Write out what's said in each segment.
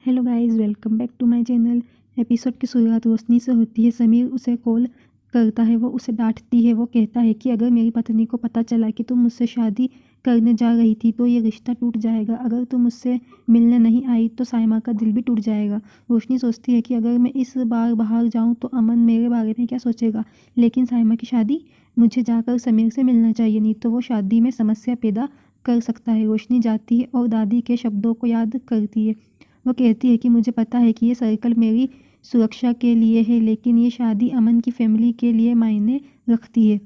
Hello guys, welcome back to my channel. Episode की शुरुआत रोशनी से होती है। समीर उसे कॉल करता है, वो उसे डांटती है। वो कहता है कि अगर मेरी पत्नी को पता चला कि तुम मुझसे शादी करने जा रही थी तो ये रिश्ता टूट जाएगा। अगर तुम मुझसे मिलने नहीं आई तो साइमा का दिल भी टूट जाएगा। रोशनी सोचती है कि अगर मैं इस बार बाहर जाऊं तो अमन मेरे बारे में क्या सोचेगा, लेकिन साइमा की शादी, मुझे जाकर समीर से मिलना चाहिए, नहीं तो वो शादी में समस्या पैदा कर सकता है। रोशनी जाती है और दादी के शब्दों को याद करती है। वो कहती है कि मुझे पता है कि ये सर्कल मेरी सुरक्षा के लिए है, लेकिन ये शादी अमन की फैमिली के लिए मायने रखती है।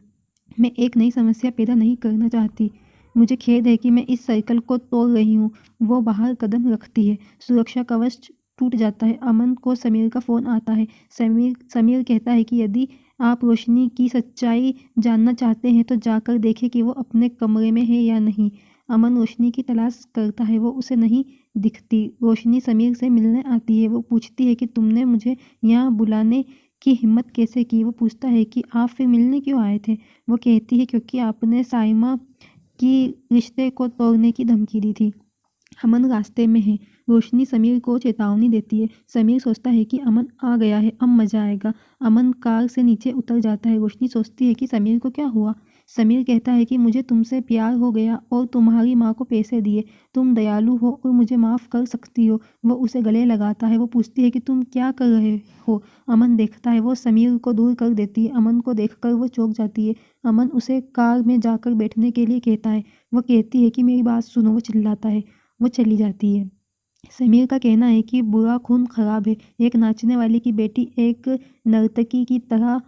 मैं एक नई समस्या पैदा नहीं करना चाहती। मुझे खेद है कि मैं इस सर्कल को तोड़ रही हूँ। वो बाहर कदम रखती है। सुरक्षा कवच टूट जाता है। अमन को समीर का फ़ोन आता है। समीर कहता है कि यदि आप रोशनी की सच्चाई जानना चाहते हैं तो जाकर देखें कि वो अपने कमरे में है या नहीं। अमन रोशनी की तलाश करता है, वो उसे नहीं दिखती। रोशनी समीर से मिलने आती है। वो पूछती है कि तुमने मुझे यहाँ बुलाने की हिम्मत कैसे की। वो पूछता है कि आप फिर मिलने क्यों आए थे। वो कहती है क्योंकि आपने साइमा की रिश्ते को तोड़ने की धमकी दी थी। अमन रास्ते में है। रोशनी समीर को चेतावनी देती है। समीर सोचता है कि अमन आ गया है, अब मजा आएगा। अमन कार से नीचे उतर जाता है। रोशनी सोचती है कि समीर को क्या हुआ। समीर कहता है कि मुझे तुमसे प्यार हो गया और तुम्हारी माँ को पैसे दिए। तुम दयालु हो और मुझे माफ़ कर सकती हो। वो उसे गले लगाता है। वो पूछती है कि तुम क्या कर रहे हो। अमन देखता है। वो समीर को दूर कर देती है। अमन को देखकर वो चौंक जाती है। अमन उसे कार में जाकर बैठने के लिए कहता है। वो कहती है कि मेरी बात सुनो। वो चिल्लाता है। वो चली जाती है। समीर का कहना है कि बुरा खून खराब है। एक नाचने वाले की बेटी एक नर्तकी की तरह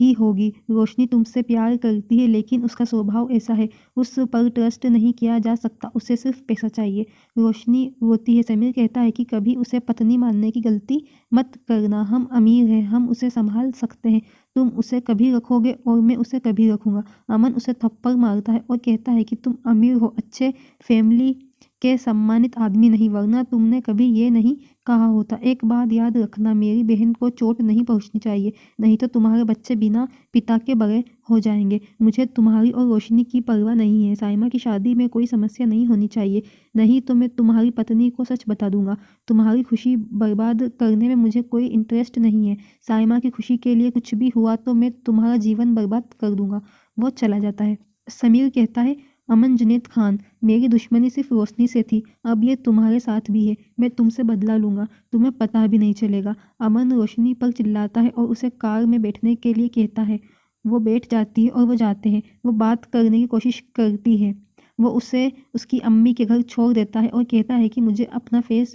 ही होगी। रोशनी तुमसे प्यार करती है, लेकिन उसका स्वभाव ऐसा है। उस पर ट्रस्ट नहीं किया जा सकता। उसे सिर्फ पैसा चाहिए। रोशनी रोती है। समीर कहता है कि कभी उसे पत्नी मानने की गलती मत करना। हम अमीर हैं, हम उसे संभाल सकते हैं। तुम उसे कभी रखोगे और मैं उसे कभी रखूंगा। अमन उसे थप्पड़ मारता है और कहता है कि तुम अमीर हो, अच्छे फैमिली के सम्मानित आदमी नहीं, वरना तुमने कभी ये नहीं कहा होता। एक बात याद रखना, मेरी बहन को चोट नहीं पहुंचनी चाहिए, नहीं तो तुम्हारे बच्चे बिना पिता के बड़े हो जाएंगे। मुझे तुम्हारी और रोशनी की परवाह नहीं है। साइमा की शादी में कोई समस्या नहीं होनी चाहिए, नहीं तो मैं तुम्हारी पत्नी को सच बता दूंगा। तुम्हारी खुशी बर्बाद करने में मुझे कोई इंटरेस्ट नहीं है। साइमा की खुशी के लिए कुछ भी हुआ तो मैं तुम्हारा जीवन बर्बाद कर दूंगा। वो चला जाता है। समीर कहता है, अमन जुनैद खान, मेरी दुश्मनी सिर्फ रोशनी से थी, अब ये तुम्हारे साथ भी है। मैं तुमसे बदला लूंगा, तुम्हें पता भी नहीं चलेगा। अमन रोशनी पर चिल्लाता है और उसे कार में बैठने के लिए कहता है। वो बैठ जाती है और वो जाते हैं। वो बात करने की कोशिश करती है। वो उसे उसकी अम्मी के घर छोड़ देता है और कहता है कि मुझे अपना फेस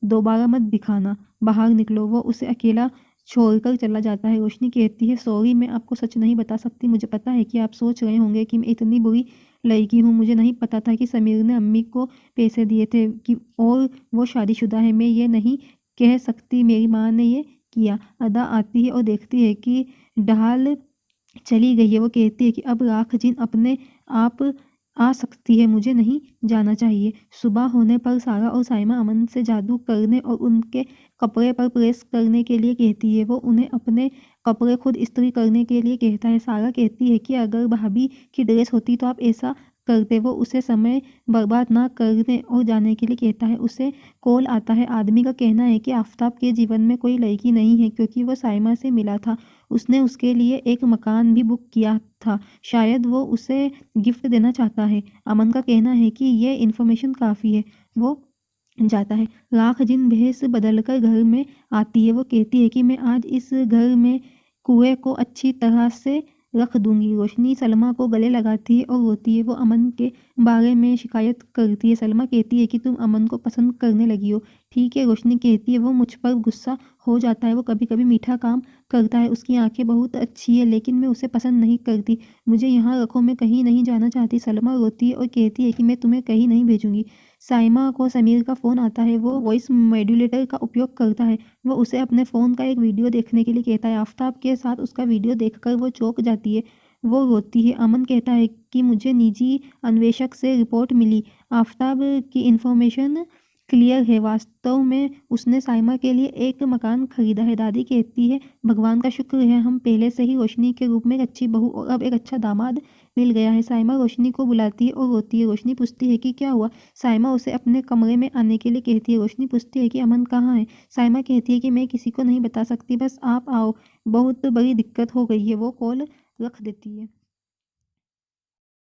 दोबारा मत दिखाना, बाहर निकलो। वो उसे अकेला छोड़कर चला जाता है। रोशनी कहती है, सॉरी, मैं आपको सच नहीं बता सकती। मुझे पता है कि आप सोच रहे होंगे कि मैं इतनी बुरी लड़की हूँ। मुझे नहीं पता था कि समीर ने अम्मी को पैसे दिए थे कि और वो शादीशुदा है। मैं ये नहीं कह सकती मेरी माँ ने ये किया। अदा आती है और देखती है कि ढाल चली गई है। वो कहती है कि अब राख जिन अपने आप आ सकती है, मुझे नहीं जाना चाहिए। सुबह होने पर सारा और साइमा अमन से जादू करने और उनके कपड़े पर प्रेस करने के लिए कहती है। वो उन्हें अपने कपड़े खुद इस्त्री करने के लिए कहता है। सारा कहती है कि अगर भाभी की ड्रेस होती तो आप ऐसा करते। वो उसे समय बर्बाद ना करने और जाने के लिए कहता है। उसे कॉल आता है। आदमी का कहना है कि आफताब के जीवन में कोई लड़की नहीं है, क्योंकि वो साइमा से मिला था। उसने उसके लिए एक मकान भी बुक किया था। शायद वो उसे गिफ्ट देना चाहता है। अमन का कहना है कि ये इन्फॉर्मेशन काफ़ी है। वो जाता है। राख जिन भेस बदलकर घर में आती है। वो कहती है कि मैं आज इस घर में कुएं को अच्छी तरह से रख दूंगी। रोशनी सलमा को गले लगाती है और रोती है। वो अमन के बारे में शिकायत करती है। सलमा कहती है कि तुम अमन को पसंद करने लगी हो। ठीक है, रोशनी कहती है, वो मुझ पर गुस्सा हो जाता है। वो कभी कभी मीठा काम करता है। उसकी आंखें बहुत अच्छी है, लेकिन मैं उसे पसंद नहीं करती। मुझे यहाँ रखो, मैं कहीं नहीं जाना चाहती। सलमा रोती है और कहती है कि मैं तुम्हें कहीं नहीं भेजूंगी। साइमा को समीर का फ़ोन आता है। वो वॉइस मॉड्यूलेटर का उपयोग करता है। वो उसे अपने फ़ोन का एक वीडियो देखने के लिए कहता है। आफताब के साथ उसका वीडियो देखकर वो चौंक जाती है। वो रोती है। अमन कहता है कि मुझे निजी अन्वेषक से रिपोर्ट मिली। आफताब की इन्फॉर्मेशन क्लियर है। वास्तव में उसने साइमा के लिए एक मकान खरीदा है। दादी कहती है, भगवान का शुक्र है हम पहले से ही रोशनी के रूप में एक अच्छी बहू और अब एक अच्छा दामाद मिल गया है। साइमा रोशनी को बुलाती है और रोती है। रोशनी पूछती है कि क्या हुआ। साइमा उसे अपने कमरे में आने के लिए कहती है। रोशनी पूछती है कि अमन कहाँ है। साइमा कहती है कि मैं किसी को नहीं बता सकती, बस आप आओ, बहुत बड़ी दिक्कत हो गई है। वो कॉल रख देती है।